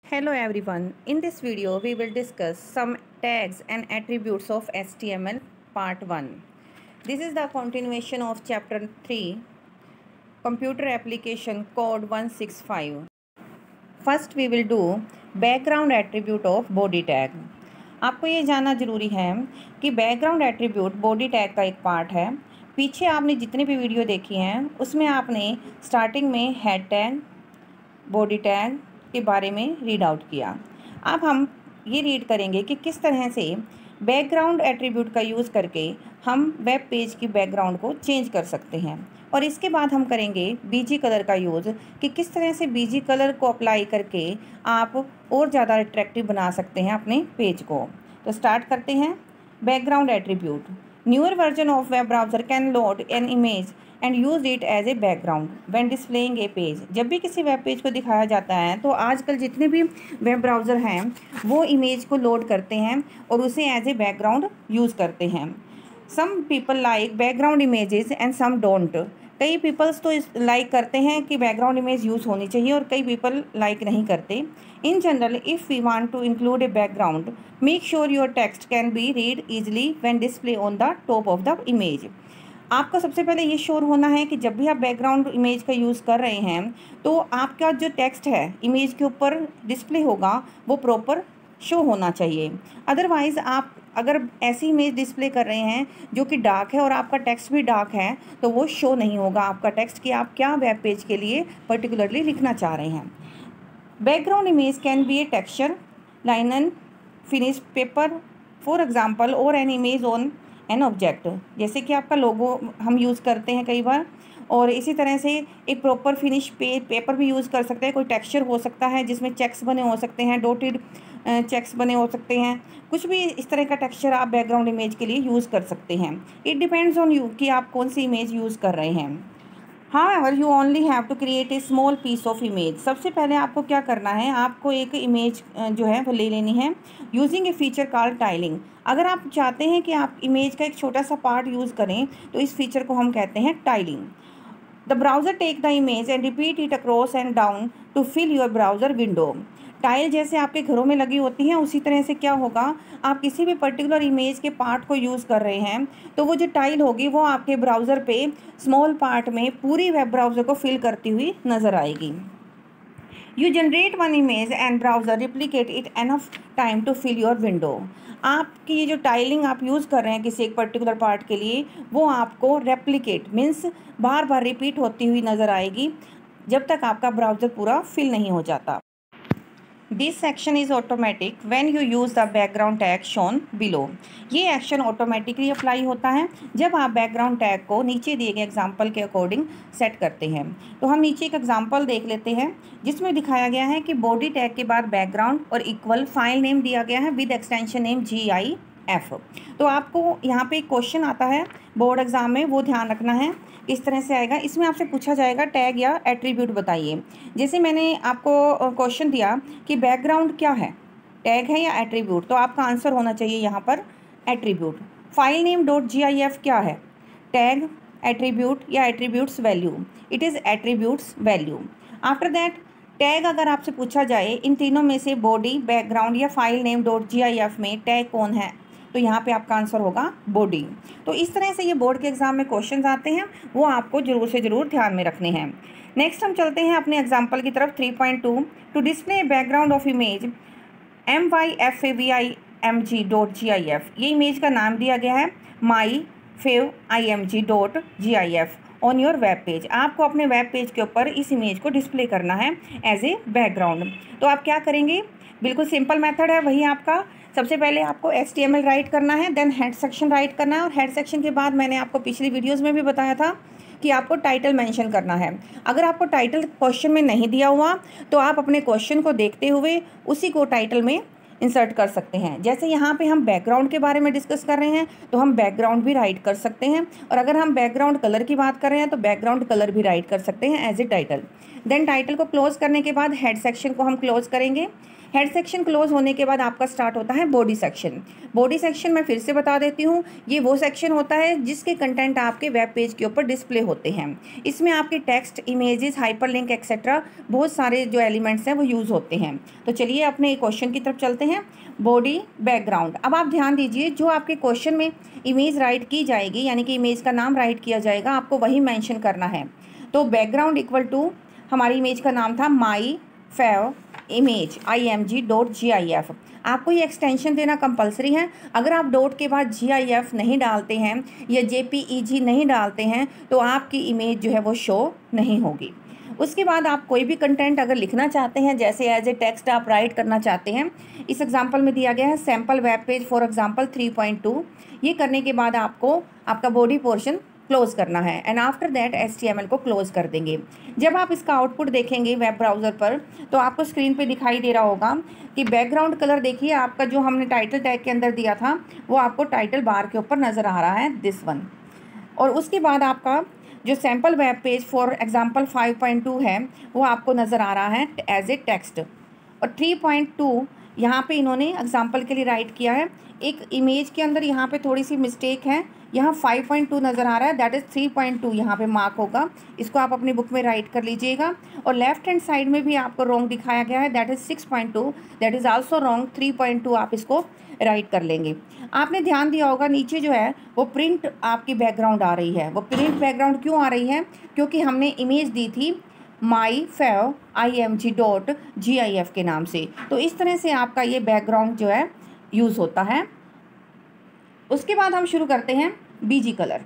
Hello everyone. In this video, we will discuss some tags and attributes of HTML part 1. This is the continuation of chapter 3, Computer Application Code 165. First, we will do background attribute of body tag. आपको ये जानना ज़रूरी है कि background attribute body tag का एक part है। पीछे आपने जितनी भी वीडियो देखी हैं उसमें आपने स्टार्टिंग में हेड टैग, बॉडी टैग के बारे में रीड आउट किया। अब हम ये रीड करेंगे कि किस तरह से बैकग्राउंड एट्रीब्यूट का यूज़ करके हम वेब पेज की बैकग्राउंड को चेंज कर सकते हैं। और इसके बाद हम करेंगे बीजी कलर का यूज़ कि किस तरह से बीजी कलर को अप्लाई करके आप और ज़्यादा अट्रैक्टिव बना सकते हैं अपने पेज को। तो स्टार्ट करते हैं। Background attribute. Newer version of web browser can load an image and use it as a background when displaying a page. जब भी किसी वेब पेज को दिखाया जाता है तो आजकल जितने भी वेब ब्राउज़र हैं वो इमेज को लोड करते हैं और उसे एज ए बैकग्राउंड यूज़ करते हैं। Some people like background images and some don't. कई पीपल्स तो इस लाइक करते हैं कि बैकग्राउंड इमेज यूज़ होनी चाहिए और कई पीपल लाइक नहीं करते। In general if we want to include a background make sure your text can be read easily when display on the top of the image. आपको सबसे पहले ये श्योर होना है कि जब भी आप बैकग्राउंड इमेज का यूज़ कर रहे हैं तो आपका जो टेक्स्ट है इमेज के ऊपर डिस्प्ले होगा वो प्रॉपर शो होना चाहिए। अदरवाइज़ आप अगर ऐसी इमेज डिस्प्ले कर रहे हैं जो कि डार्क है और आपका टेक्स्ट भी डार्क है तो वो शो नहीं होगा आपका टेक्स्ट कि आप क्या वेब पेज के लिए पर्टिकुलरली लिखना चाह रहे हैं। Background image can be a texture, linen, finish paper for example और an image on an object. जैसे कि आपका लोगो हम यूज़ करते हैं कई बार, और इसी तरह से एक प्रॉपर फिनिश पेपर भी यूज़ कर सकते हैं। कोई टेक्सचर हो सकता है जिसमें चेक्स बने हो सकते हैं, डॉटेड चेक्स बने हो सकते हैं, कुछ भी इस तरह का टेक्सचर आप बैकग्राउंड इमेज के लिए यूज़ कर सकते हैं। इट डिपेंड्स ऑन यू कि आप कौन सी इमेज यूज़ कर रहे हैं। However, you only have to create a small piece of image. सबसे पहले आपको क्या करना है, आपको एक इमेज जो है वो ले लेनी है यूजिंग ए फीचर कॉल्ड टाइलिंग। अगर आप चाहते हैं कि आप इमेज का एक छोटा सा पार्ट यूज़ करें तो इस फीचर को हम कहते हैं tiling. The browser take the image and repeat it across and down to fill your browser window. Tile जैसे आपके घरों में लगी होती हैं उसी तरह से क्या होगा, आप किसी भी पर्टिकुलर इमेज के पार्ट को यूज़ कर रहे हैं तो वो जो टाइल होगी वो आपके ब्राउज़र पे स्मॉल पार्ट में पूरी वेब ब्राउज़र को फिल करती हुई नज़र आएगी। You generate one image and browser replicate it enough time to fill your window. आपकी ये जो टाइलिंग आप यूज़ कर रहे हैं किसी एक पर्टिकुलर पार्ट के लिए वो आपको रेप्लिकेट मीन्स बार बार रिपीट होती हुई नज़र आएगी जब तक आपका ब्राउज़र पूरा फिल नहीं हो जाता। This section is automatic when you use the background tag shown below. ये एक्शन ऑटोमेटिकली अप्लाई होता है जब आप बैकग्राउंड टैग को नीचे दिए गए एग्जाम्पल के अकॉर्डिंग सेट करते हैं। तो हम नीचे एक एग्जाम्पल देख लेते हैं जिसमें दिखाया गया है कि बॉडी टैग के बाद बैकग्राउंड और इक्वल फाइल नेम दिया गया है विद एक्सटेंशन नेम GIF। तो आपको यहाँ पे एक क्वेश्चन आता है बोर्ड एग्जाम में, वो ध्यान रखना है इस तरह से आएगा। इसमें आपसे पूछा जाएगा टैग या एट्रीब्यूट बताइए। जैसे मैंने आपको क्वेश्चन दिया कि बैकग्राउंड क्या है, टैग है या एट्रीब्यूट, तो आपका आंसर होना चाहिए यहाँ पर एट्रीब्यूट। फाइल नेम .gif क्या है, टैग, एट्रीब्यूट या attributes value, it is attributes value. After that tag अगर आपसे पूछा जाए इन तीनों में से बॉडी, बैकग्राउंड या फाइल नेम .gif में टैग कौन है, तो यहाँ पे आपका आंसर होगा बॉडी। तो इस तरह से ये बोर्ड के एग्जाम में क्वेश्चंस आते हैं, वो आपको जरूर से ज़रूर ध्यान में रखने हैं। नेक्स्ट हम चलते हैं अपने एग्जाम्पल की तरफ। 3.2 to display background of image myfavimg.gif। ये इमेज का नाम दिया गया है myfavimg.gif on your web page. आपको अपने वेब पेज के ऊपर इस इमेज को डिस्प्ले करना है एज ए बैकग्राउंड। तो आप क्या करेंगे, बिल्कुल सिंपल मेथड है वही आपका। सबसे पहले आपको HTML राइट करना है, देन हेड सेक्शन राइट करना है, और हेड सेक्शन के बाद मैंने आपको पिछली वीडियोस में भी बताया था कि आपको टाइटल मेंशन करना है। अगर आपको टाइटल क्वेश्चन में नहीं दिया हुआ तो आप अपने क्वेश्चन को देखते हुए उसी को टाइटल में इंसर्ट कर सकते हैं। जैसे यहाँ पे हम बैकग्राउंड के बारे में डिस्कस कर रहे हैं तो हम बैकग्राउंड भी राइट कर सकते हैं, और अगर हम बैकग्राउंड कलर की बात कर रहे हैं तो बैकग्राउंड कलर भी राइट कर सकते हैं as a title. Then title को क्लोज करने के बाद हेड सेक्शन को हम क्लोज करेंगे। हेड सेक्शन क्लोज होने के बाद आपका स्टार्ट होता है बॉडी सेक्शन। बॉडी सेक्शन मैं फिर से बता देती हूँ, ये वो सेक्शन होता है जिसके कंटेंट आपके वेब पेज के ऊपर डिस्प्ले होते हैं। इसमें आपके टेक्स्ट, इमेजेस, हाइपरलिंक एक्सेट्रा बहुत सारे जो एलिमेंट्स हैं वो यूज़ होते हैं। तो चलिए अपने क्वेश्चन की तरफ चलते हैं। बॉडी बैकग्राउंड, अब आप ध्यान दीजिए, जो आपके क्वेश्चन में इमेज राइट की जाएगी यानी कि इमेज का नाम राइट किया जाएगा, आपको वही मेंशन करना है। तो बैकग्राउंड इक्वल टू, हमारी इमेज का नाम था माई फेव इमेज img.gif। आपको ये एक्सटेंशन देना कंपलसरी है। अगर आप डॉट के बाद gif नहीं डालते हैं या jpeg नहीं डालते हैं तो आपकी इमेज जो है वो शो नहीं होगी। उसके बाद आप कोई भी कंटेंट अगर लिखना चाहते हैं, जैसे एज ए टेक्स्ट आप राइट करना चाहते हैं, इस एग्जांपल में दिया गया है sample web page for example 3.2। ये करने के बाद आपको आपका बॉडी पोर्शन क्लोज करना है एंड आफ्टर दैट HTML को क्लोज कर देंगे। जब आप इसका आउटपुट देखेंगे वेब ब्राउज़र पर तो आपको स्क्रीन पे दिखाई दे रहा होगा कि बैकग्राउंड कलर देखिए आपका जो हमने टाइटल टैग के अंदर दिया था वो आपको टाइटल बार के ऊपर नज़र आ रहा है, दिस वन। और उसके बाद आपका जो sample web page for example 5.2 है वो आपको नज़र आ रहा है एज ए टेक्स्ट। और 3.2 यहाँ पे इन्होंने एग्जांपल के लिए राइट किया है। एक इमेज के अंदर यहाँ पे थोड़ी सी मिस्टेक है, यहाँ 5.2 नज़र आ रहा है, दैट इज़ 3.2 यहाँ पे मार्क होगा। इसको आप अपनी बुक में राइट कर लीजिएगा। और लेफ्ट हैंड साइड में भी आपको रॉन्ग दिखाया गया है, that is 6.2, that is also wrong. 3.2 आप इसको राइट कर लेंगे। आपने ध्यान दिया होगा नीचे जो है वो प्रिंट आपकी बैकग्राउंड आ रही है। वो प्रिंट बैकग्राउंड क्यों आ रही है? क्योंकि हमने इमेज दी थी माई फेव img.gif के नाम से। तो इस तरह से आपका ये बैकग्राउंड जो है यूज़ होता है। उसके बाद हम शुरू करते हैं बीजी कलर।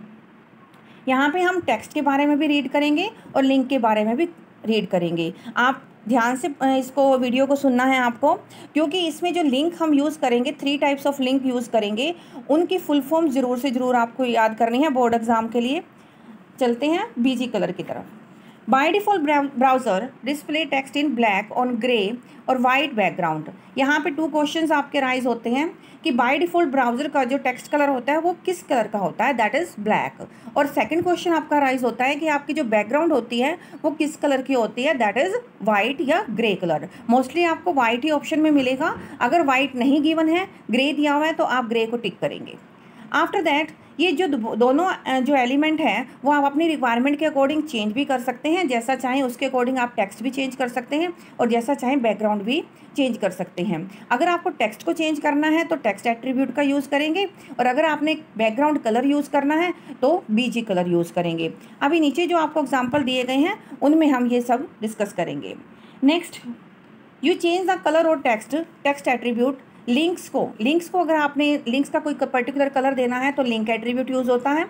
यहाँ पे हम टेक्स्ट के बारे में भी रीड करेंगे और लिंक के बारे में भी रीड करेंगे। आप ध्यान से इसको वीडियो को सुनना है आपको, क्योंकि इसमें जो लिंक हम यूज़ करेंगे, 3 टाइप्स ऑफ लिंक यूज़ करेंगे, उनकी फुल फॉर्म ज़रूर से ज़रूर आपको याद करनी है बोर्ड एग्ज़ाम के लिए। चलते हैं बीजी कलर की तरफ। By default browser display text in black on grey और वाइट बैकग्राउंड। यहाँ पे 2 क्वेश्चंस आपके राइज होते हैं कि बाय डिफ़ॉल्ट ब्राउज़र का जो टेक्स्ट कलर होता है वो किस कलर का होता है, दैट इज़ ब्लैक। और सेकंड क्वेश्चन आपका राइज होता है कि आपकी जो बैकग्राउंड होती है वो किस कलर की होती है, दैट इज़ वाइट या ग्रे कलर। मोस्टली आपको वाइट ही ऑप्शन में मिलेगा। अगर वाइट नहीं गिवन है, ग्रे दिया हुआ है, तो आप ग्रे को टिक करेंगे। आफ्टर दैट ये जो दोनों जो एलिमेंट हैं वो आप अपनी रिक्वायरमेंट के अकॉर्डिंग चेंज भी कर सकते हैं। जैसा चाहें उसके अकॉर्डिंग आप टेक्स्ट भी चेंज कर सकते हैं और जैसा चाहें बैकग्राउंड भी चेंज कर सकते हैं। अगर आपको टेक्स्ट को चेंज करना है तो टेक्स्ट एट्रीब्यूट का यूज़ करेंगे, और अगर आपने बैकग्राउंड कलर यूज़ करना है तो बीजी कलर यूज़ करेंगे। अभी नीचे जो आपको एग्जाम्पल दिए गए हैं उनमें हम ये सब डिस्कस करेंगे। Next, you change the colour और टेक्स्ट एट्रीब्यूट। लिंक्स को अगर आपने लिंक्स का कोई पर्टिकुलर कलर देना है तो लिंक एट्रीब्यूट यूज़ होता है।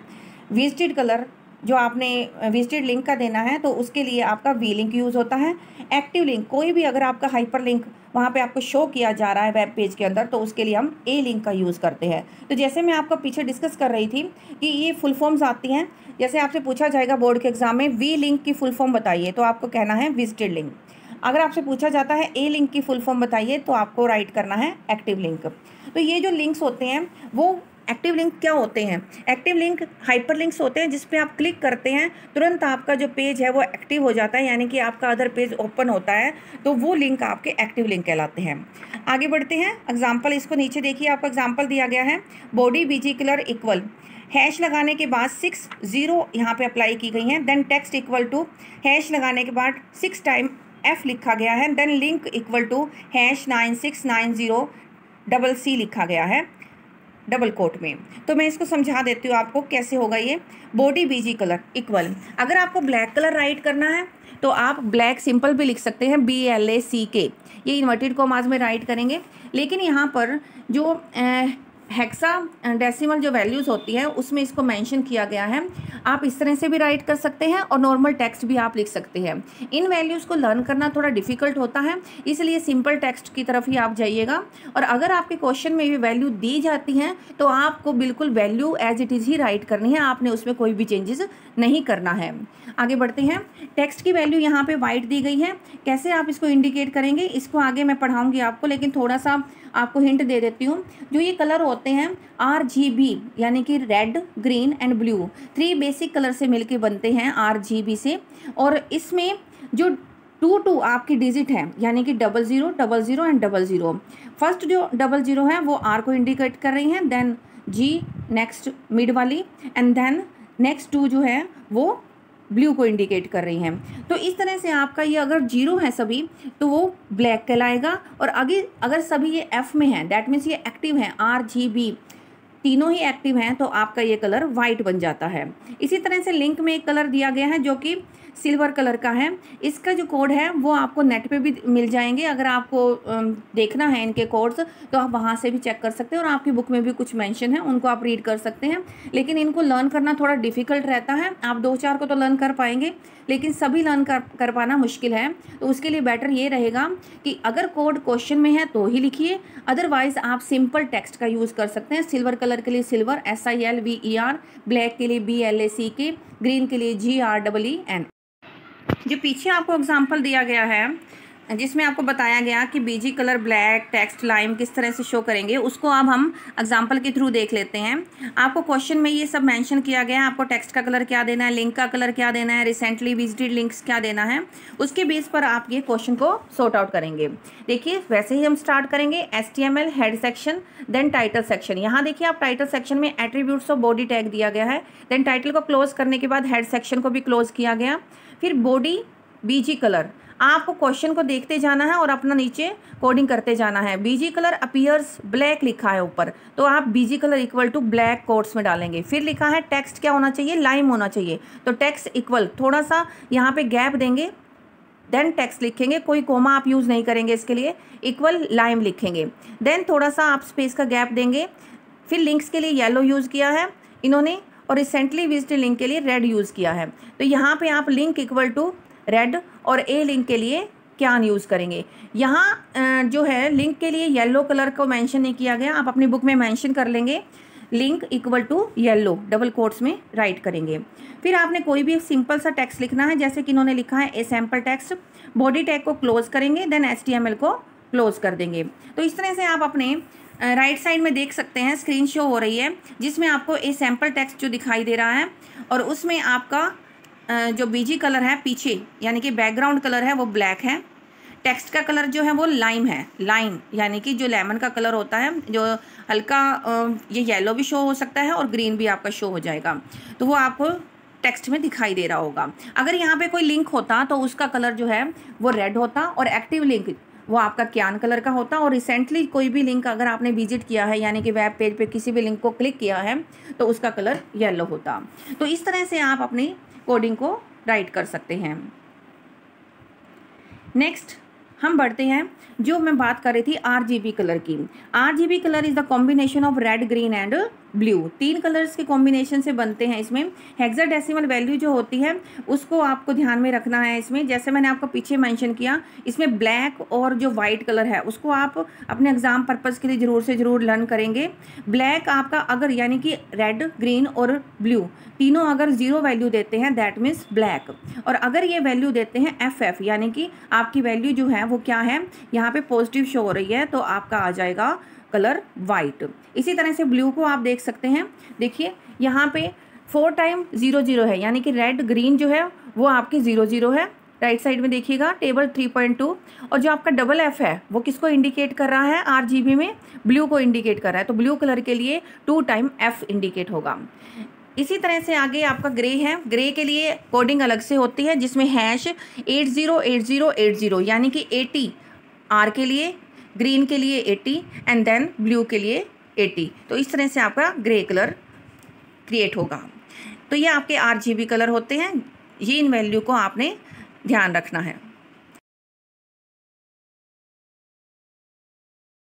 विजिटेड कलर जो आपने विजिटेड लिंक का देना है तो उसके लिए आपका वी लिंक यूज़ होता है। एक्टिव लिंक, कोई भी अगर आपका हाइपर लिंक वहाँ पे आपको शो किया जा रहा है वेब पेज के अंदर तो उसके लिए हम ए लिंक का यूज़ करते हैं। तो जैसे मैं आपको पीछे डिस्कस कर रही थी कि ये फुल फॉर्म्स आती हैं। जैसे आपसे पूछा जाएगा बोर्ड के एग्जाम में वी लिंक की फुल फॉर्म बताइए, तो आपको कहना है विजिटेड लिंक। अगर आपसे पूछा जाता है ए लिंक की फुल फॉर्म बताइए तो आपको राइट करना है एक्टिव लिंक। तो ये जो लिंक्स होते हैं वो एक्टिव लिंक क्या होते हैं? एक्टिव लिंक हाइपर लिंक्स होते हैं जिस पे आप क्लिक करते हैं तुरंत आपका जो पेज है वो एक्टिव हो जाता है, यानी कि आपका अदर पेज ओपन होता है, तो वो लिंक आपके एक्टिव लिंक कहलाते हैं। आगे बढ़ते हैं। एग्जाम्पल, इसको नीचे देखिए, आपको एग्जाम्पल दिया गया है बॉडी बीजी कलर इक्वल, हैश लगाने के बाद 6 0 यहाँ पे अप्लाई की गई हैं। Then text equal to, hash लगाने के बाद 6 टाइम F लिखा गया है। देन लिंक इक्वल टू #9690 लिखा गया है डबल कोट में। तो मैं इसको समझा देती हूँ आपको कैसे होगा ये। बॉडी बीजी कलर इक्वल, अगर आपको ब्लैक कलर राइट करना है तो आप ब्लैक सिंपल भी लिख सकते हैं, BLACK, ये इन्वर्टेड कॉमास में राइट करेंगे। लेकिन यहाँ पर जो हेक्सा डेसिमल जो वैल्यूज़ होती है उसमें इसको मेंशन किया गया है। आप इस तरह से भी राइट कर सकते हैं और नॉर्मल टेक्स्ट भी आप लिख सकते हैं। इन वैल्यूज़ को लर्न करना थोड़ा डिफ़िकल्ट होता है, इसलिए सिंपल टेक्स्ट की तरफ ही आप जाइएगा। और अगर आपके क्वेश्चन में ये वैल्यू दी जाती हैं तो आपको बिल्कुल वैल्यू एज इट इज़ ही राइट करनी है, आपने उसमें कोई भी चेंजेस नहीं करना है। आगे बढ़ते हैं। टेक्स्ट की वैल्यू यहाँ पे वाइट दी गई है, कैसे आप इसको इंडिकेट करेंगे इसको आगे मैं पढ़ाऊँगी आपको, लेकिन थोड़ा सा आपको हिंट दे देती हूँ। जो ये कलर होते हैं RGB यानी कि red, green and blue, 3 basic colour से मिलके बनते हैं RGB से। और इसमें जो 2 आपकी डिजिट है, यानी कि 00 00 एंड 00। फर्स्ट जो 00 है वो आर को इंडिकेट कर रही हैं, देन जी नेक्स्ट मिड वाली, एंड देन नेक्स्ट 2 जो है वो ब्लू को इंडिकेट कर रही हैं। तो इस तरह से आपका ये अगर 0 है सभी तो वो ब्लैक कहलाएगा, और आगे अगर सभी ये एफ में है दैट मीन्स ये एक्टिव है, RGB तीनों ही एक्टिव हैं, तो आपका ये कलर वाइट बन जाता है। इसी तरह से लिंक में एक कलर दिया गया है जो कि सिल्वर कलर का है। इसका जो कोड है वो आपको नेट पे भी मिल जाएंगे, अगर आपको देखना है इनके कोड्स तो आप वहाँ से भी चेक कर सकते हैं, और आपकी बुक में भी कुछ मेंशन है उनको आप रीड कर सकते हैं। लेकिन इनको लर्न करना थोड़ा डिफ़िकल्ट रहता है, आप 2-4 को तो लर्न कर पाएंगे, लेकिन सभी लर्न कर पाना मुश्किल है। तो उसके लिए बेटर ये रहेगा कि अगर कोड क्वेश्चन में है तो ही लिखिए, अदरवाइज आप सिंपल टेक्स्ट का यूज़ कर सकते हैं। सिल्वर कलर के लिए सिल्वर SILVER, ब्लैक के लिए BLACK, ग्रीन के लिए GREEN। जो पीछे आपको एग्जाम्पल दिया गया है जिसमें आपको बताया गया कि BG colour black text lime किस तरह से शो करेंगे, उसको अब हम एग्जाम्पल के थ्रू देख लेते हैं। आपको क्वेश्चन में ये सब मेंशन किया गया है, आपको टेक्स्ट का कलर क्या देना है, लिंक का कलर क्या देना है, रिसेंटली विजिटेड लिंक्स क्या देना है, उसके बेस पर आप ये क्वेश्चन को सॉर्ट आउट करेंगे। देखिए वैसे ही हम स्टार्ट करेंगे, HTML head section, then title section. यहाँ देखिए आप टाइटल सेक्शन में एट्रीब्यूट्स ऑफ बॉडी टैग दिया गया है, देन टाइटल को क्लोज करने के बाद हेड सेक्शन को भी क्लोज किया गया। फिर बॉडी बीजी कलर, आपको क्वेश्चन को देखते जाना है और अपना नीचे कोडिंग करते जाना है। बीजी कलर अपीयर्स ब्लैक लिखा है ऊपर, तो आप BG colour equal to black quotes में डालेंगे। फिर लिखा है टेक्स्ट क्या होना चाहिए, लाइम होना चाहिए, तो टेक्स्ट इक्वल, थोड़ा सा यहाँ पे गैप देंगे, देन टेक्स्ट लिखेंगे, कोई कोमा आप यूज़ नहीं करेंगे इसके लिए, इक्वल लाइम लिखेंगे। देन थोड़ा सा आप स्पेस का गैप देंगे। फिर लिंक्स के लिए येलो यूज़ किया है इन्होंने, और रिसेंटली विजिटेड लिंक के लिए रेड यूज़ किया है। तो यहाँ पे आप लिंक इक्वल टू रेड और ए लिंक के लिए क्या यूज़ करेंगे। यहाँ जो है लिंक के लिए येलो कलर को मेंशन नहीं किया गया, आप अपनी बुक में मेंशन कर लेंगे, link equal to yellow double quotes में राइट करेंगे। फिर आपने कोई भी सिंपल सा टेक्स्ट लिखना है, जैसे कि इन्होंने लिखा है ए सैम्पल टेक्स्ट, बॉडी टैग को क्लोज करेंगे, देन HTML को क्लोज कर देंगे। तो इस तरह से आप अपने राइट साइड में देख सकते हैं स्क्रीन शो हो रही है, जिसमें आपको ए सैम्पल टेक्स्ट जो दिखाई दे रहा है, और उसमें आपका जो बीजी कलर है पीछे यानी कि बैकग्राउंड कलर है वो ब्लैक है, टेक्स्ट का कलर जो है वो लाइम है, लाइम यानी कि जो लेमन का कलर होता है, जो हल्का ये येलो भी शो हो सकता है और ग्रीन भी आपका शो हो जाएगा, तो वो आपको टेक्स्ट में दिखाई दे रहा होगा। अगर यहाँ पे कोई लिंक होता तो उसका कलर जो है वो रेड होता, और एक्टिव लिंक वो आपका क्यान कलर का होता, और रिसेंटली कोई भी लिंक अगर आपने विजिट किया है यानी कि वेब पेज पे किसी भी लिंक को क्लिक किया है तो उसका कलर येलो होता। तो इस तरह से आप अपनी कोडिंग को राइट कर सकते हैं। नेक्स्ट हम बढ़ते हैं, जो मैं बात कर रही थी RGB कलर की। RGB colour is the combination of red green and blue, 3 colours के कॉम्बिनेशन से बनते हैं। इसमें हेक्साडेसिमल वैल्यू जो होती है उसको आपको ध्यान में रखना है। इसमें जैसे मैंने आपको पीछे मेंशन किया, इसमें ब्लैक और जो वाइट कलर है उसको आप अपने एग्जाम पर्पज़ के लिए ज़रूर से ज़रूर लर्न करेंगे। ब्लैक आपका अगर यानी कि रेड ग्रीन और ब्लू तीनों अगर 0 वैल्यू देते हैं दैट मीन्स ब्लैक, और अगर ये वैल्यू देते हैं FF यानी कि आपकी वैल्यू जो है वो क्या है, यहाँ पे पॉजिटिव शो हो रही है, तो आपका आ जाएगा कलर वाइट। इसी तरह से ब्लू को आप देख सकते हैं, देखिए यहाँ पे 4 टाइम 0 0 है, यानी कि रेड ग्रीन जो है वो आपकी 0 0 है। राइट साइड में देखिएगा टेबल 3.2, और जो आपका डबल F है वो किसको इंडिकेट कर रहा है, RGB में ब्लू को इंडिकेट कर रहा है, तो ब्लू कलर के लिए 2 टाइम F इंडिकेट होगा। इसी तरह से आगे आपका ग्रे है, ग्रे के लिए कोडिंग अलग से होती है, जिसमें हैश 808080 यानी कि 80 R के लिए, ग्रीन के लिए 80 एंड देन ब्लू के लिए 80। तो इस तरह से आपका ग्रे कलर क्रिएट होगा। तो ये आपके RGB कलर होते हैं, ये इन वैल्यू को आपने ध्यान रखना है।